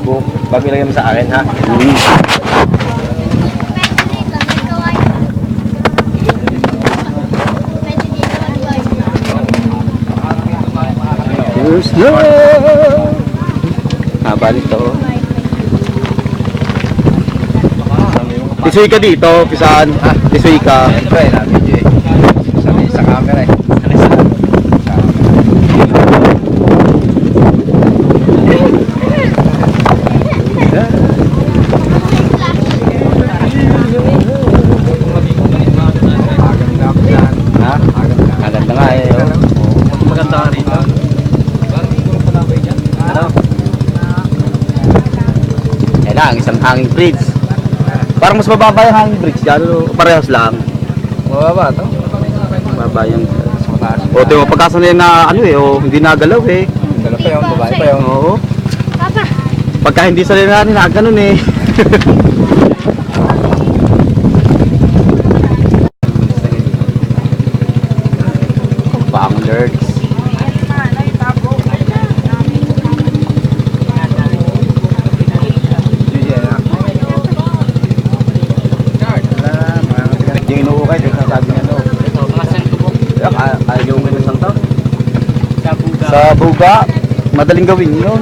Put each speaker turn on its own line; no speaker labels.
Facebook bago ilagay mo sa akin, ha?
There's no haba nito. Isuy ka dito, pisan. Isuy ka.
Siyempre, na-video eh. Sa camera eh.
Maganda nga eh.
Maganda nga rito. Ano?
Yan lang, isang hanging bridge. Parang mas mababa yung hanging bridge dyan. Parehas lang.
Mababa to?
Mababa yung... O, diba, pagkasanay na ano eh, o, hindi nagalaw eh.
Dala pa yun, babae pa yun.
Oo. Pagka hindi sanay na ganun eh. Banglers. Yung inuukay, yung sasabi niya no. Ayaw mo ng santo? Sa buga, madaling gawin yun.